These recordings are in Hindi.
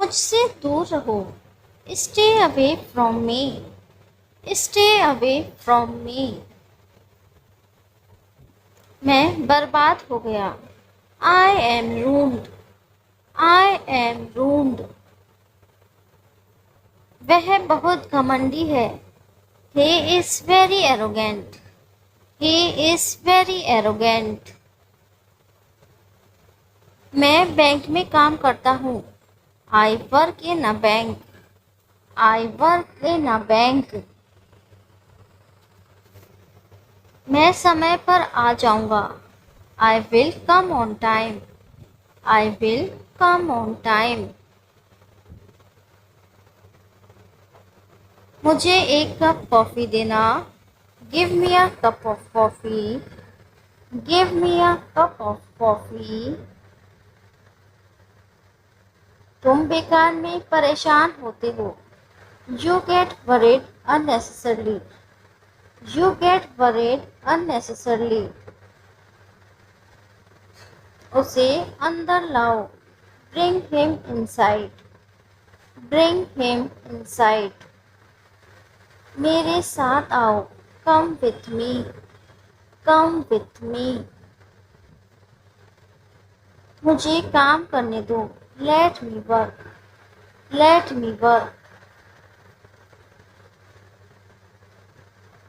मुझसे दूर रहो। Stay away from me. Stay away from me. मैं बर्बाद हो गया। I am ruined. I am ruined. वह बहुत घमंडी है। He is very arrogant. He is very arrogant. मैं बैंक में काम करता हूँ। I work in a bank. I work in a bank. मैं समय पर आ जाऊँगा। I will come on time. I will come on time. मुझे एक कप कॉफ़ी देना। Give me a cup of coffee. Give me a cup of coffee. तुम बेकार में परेशान होते हो। You get worried unnecessarily. You get worried unnecessarily. उसे अंदर लाओ। Bring him inside. Bring him inside. मेरे साथ आओ। Come with me. Come with me. मुझे काम करने दो। Let me work. Let me work.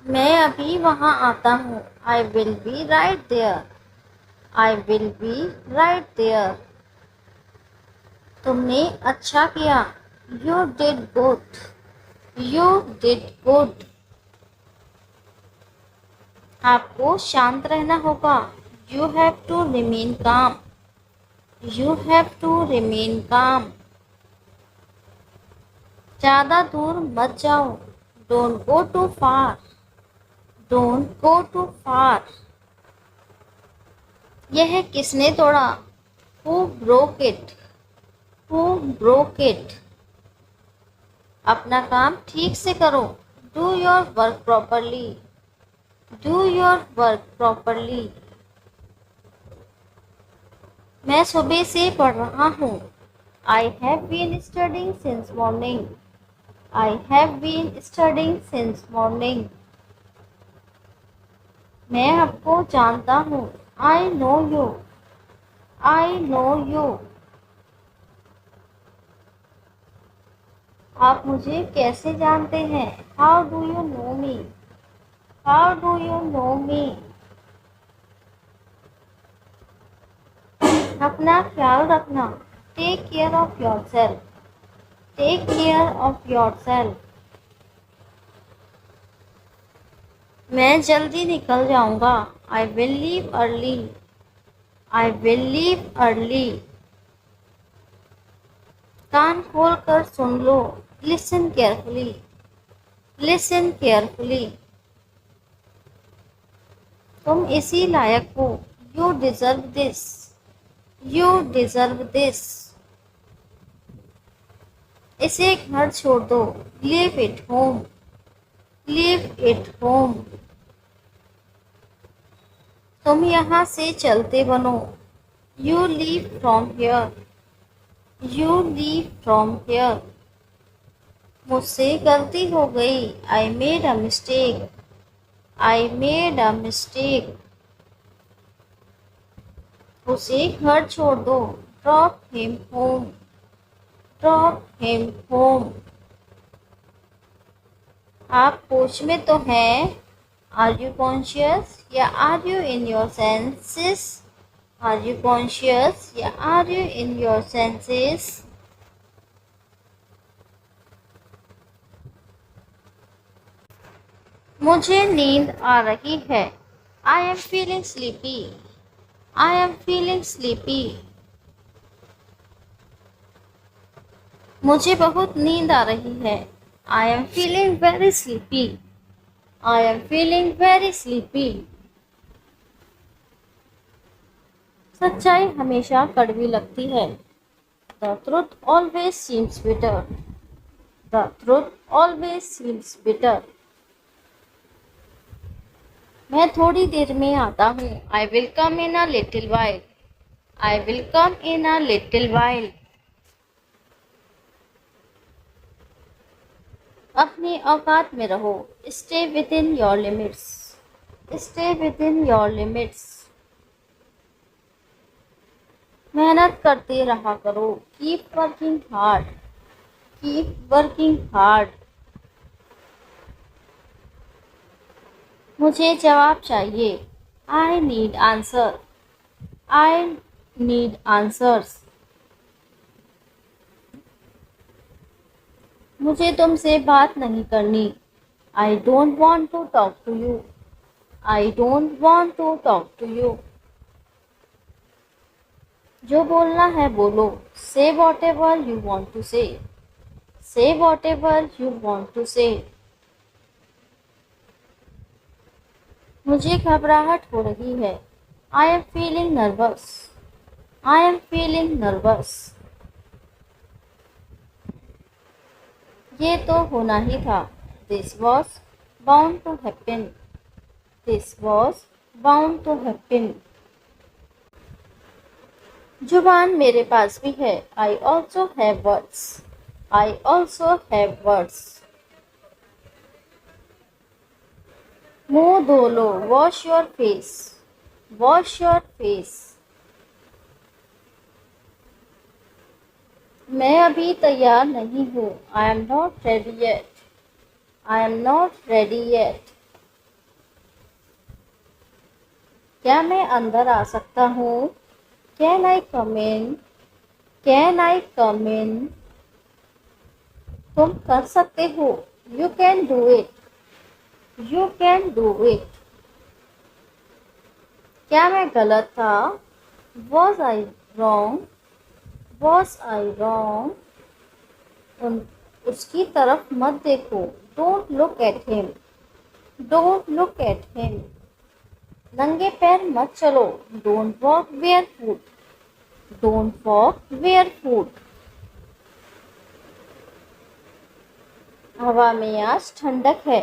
मैं अभी वहाँ आता हूँ। I will be right there. I will be right there. तुमने अच्छा किया। You did good. You did good. आपको शांत रहना होगा। You have to remain calm. You have to remain calm. ज़्यादा दूर मत जाओ। Don't go too far. Don't go too far. यह किसने तोड़ा? Who broke it? Who broke it? अपना काम ठीक से करो। Do your work properly. Do your work properly. मैं सुबह से पढ़ रहा हूँ। I have been studying since morning. I have been studying since morning. मैं आपको जानता हूँ। I know you. I know you. आप मुझे कैसे जानते हैं? How do you know me? How do you know me? अपना ख्याल रखना। Take care of yourself. Take care of yourself. मैं जल्दी निकल जाऊंगा। I will leave early. I will leave early. कान खोल कर सुन लो। Listen carefully. Listen carefully. तुम इसी लायक हो। You deserve this. You deserve this. इसे घर छोड़ दो। Leave it home. Leave it home. तुम यहाँ से चलते बनो। You leave from here. You leave from here. मुझसे गलती हो गई। I made a mistake. I made a mistake. उसे घर छोड़ दो। Drop him home. Drop him home. आप होश में तो हैं? आर यू कॉन्शियस या are you in your senses? Are you conscious या are you in your senses? मुझे नींद आ रही है। आई am feeling sleepy. I am feeling sleepy. मुझे बहुत नींद आ रही है। आई am feeling very sleepy. I am feeling very sleepy. सच्चाई हमेशा कड़वी लगती है। The truth always seems bitter. The truth always seems bitter. मैं थोड़ी देर में आता हूँ। I will come in a little while. I will come in a little while. अपनी औकात में रहो। Stay within your limits. Stay within your limits. मेहनत करते रहा करो। Keep working hard. Keep working hard. मुझे जवाब चाहिए। I need answer. I need answers. मुझे तुमसे बात नहीं करनी। I don't want to talk to you. I don't want to talk to you. जो बोलना है बोलो। Say whatever you want to say. Say whatever you want to say. मुझे घबराहट हो रही है। आई am feeling nervous. I am feeling nervous. ये तो होना ही था। This was bound to happen. This was bound to happen. जुबान मेरे पास भी है। I also have words. I also have words. मुंह धो लो। Wash your face. Wash your face. मैं अभी तैयार नहीं हूँ। I am not ready yet. I am not ready yet. क्या मैं अंदर आ सकता हूँ? Can I come in? Can I come in? तुम कर सकते हो। You can do it. You can do it. क्या मैं गलत था? Was I wrong? Was I wrong? उसकी तरफ मत देखो। Don't look at him. Don't look at him. नंगे पैर मत चलो। Don't walk barefoot. Don't walk barefoot. हवा में आज ठंडक है।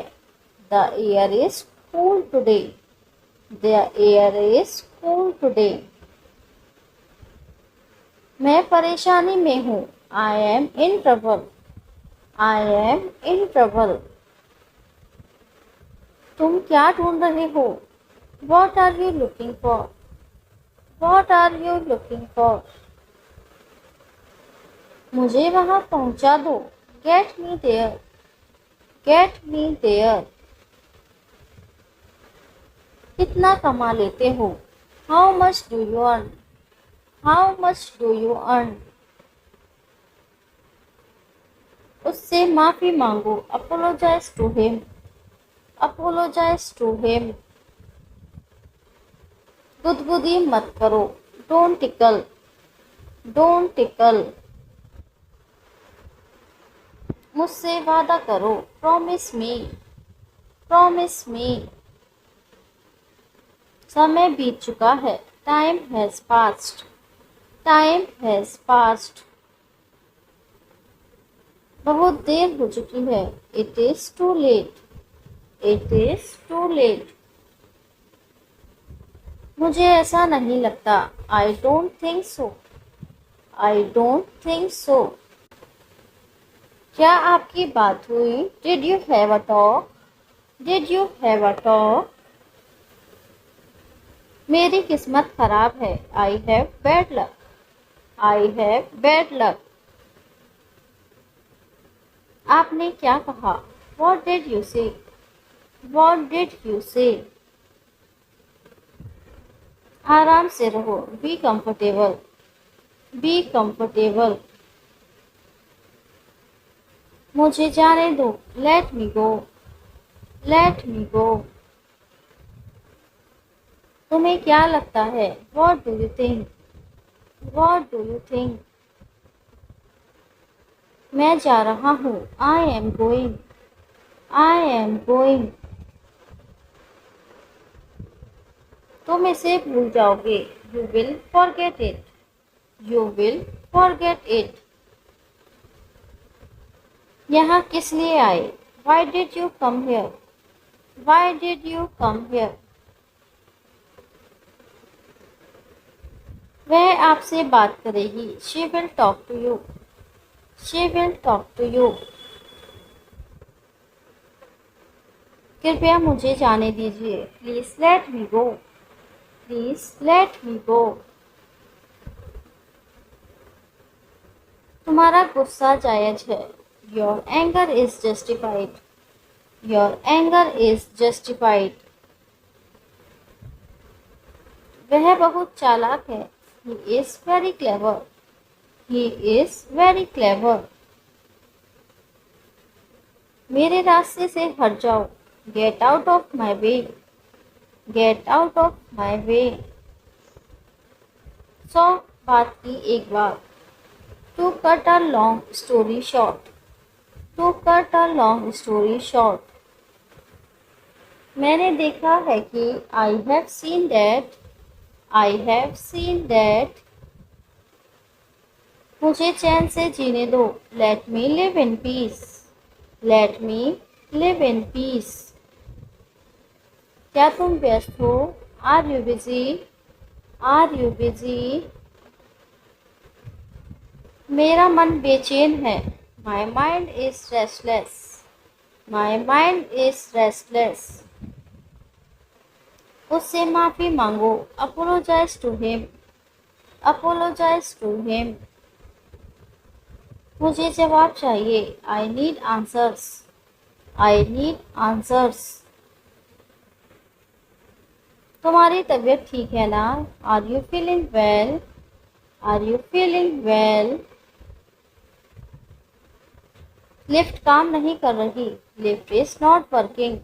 The air is cool today. The air is cool today. मैं परेशानी में हूँ। I am in trouble. I am in trouble. तुम क्या ढूंढ रहे हो? What are you looking for? What are you looking for? मुझे वहां पहुंचा दो। Get me there. Get me there. कितना कमा लेते हो? How much do you earn? How much do you earn? उससे माफी मांगो। Apologise to him. Apologise to him. गुदगुदी मत करो। Don't tickle. Don't tickle. मुझसे वादा करो। Promise me. Promise me. समय बीत चुका है। Time has passed. Time has passed. बहुत देर हो चुकी है। It is too late. It is too late. मुझे ऐसा नहीं लगता। I don't think so. I don't think so. क्या आपकी बात हुई? Did you have a talk? Did you have a talk? मेरी किस्मत खराब है। I have bad luck. I have bad luck. आपने क्या कहा? What did you say? What did you से? आराम से रहो। Be comfortable. Be comfortable. मुझे जाने दो। लेट मी गो। लेट मी गो। तुम्हें क्या लगता है? What do you think? What do you think? मैं जा रहा हूँ। I am going. I am going. तुम इसे भूल जाओगे। You will forget it. You will forget it. यहाँ किस लिए आए? Why did you come here? Why did you come here? वह आपसे बात करेगी। She will talk to you. She will talk to you. कृपया मुझे जाने दीजिए। Please let me go. Please let me go. तुम्हारा गुस्सा जायज है। Your anger is justified. Your anger is justified. वह बहुत चालाक है। He is very clever. He is very clever. मेरे रास्ते से हट जाओ। Get out of my way. Get out of my way. 100 बात की एक बात। To cut a long story short. To cut a long story short. मैंने देखा है कि I have seen that. I have seen that. मुझे चैन से जीने दो। Let me live in peace. Let me live in peace. क्या तुम व्यस्त हो? Are you busy? Are you busy? मेरा मन बेचैन है। My mind is restless. My mind is restless. उससे माफ़ी मांगो। Apologise to him. Apologise to him. मुझे जवाब चाहिए। I need answers. I need answers. तुम्हारी तबीयत ठीक है ना? Are you feeling well? Are you feeling well? Lift काम नहीं कर रही। Lift is not working.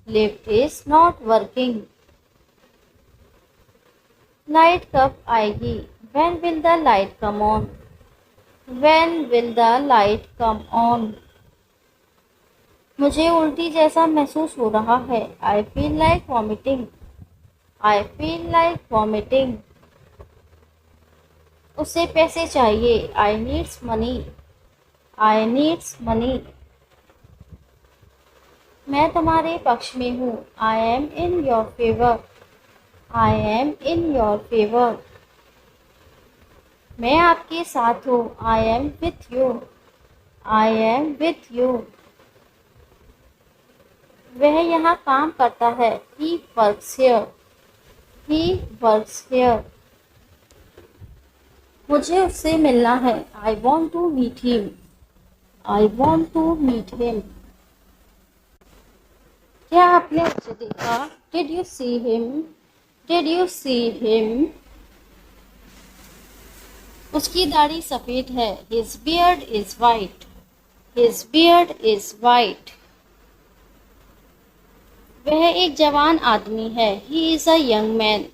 Lift is not working. Light कब आएगी? When will the light come on? When will the light come on? मुझे उल्टी जैसा महसूस हो रहा है। I feel like vomiting. I feel like vomiting. उसे पैसे चाहिए। I needs money. I needs money. मैं तुम्हारे पक्ष में हूँ। I am in your favor. I am in your favor. मैं आपके साथ हूँ। I am with you. I am with you. वह यहाँ काम करता है। He works here. He works here. मुझे उससे मिलना है। I want to meet him. I want to meet him. क्या आपने उसे देखा? Did you see him? Did you see him? उसकी दाढ़ी सफ़ेद है। His beard is white. His beard is white. वह एक जवान आदमी है। He is a young man.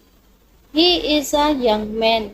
He is a young man.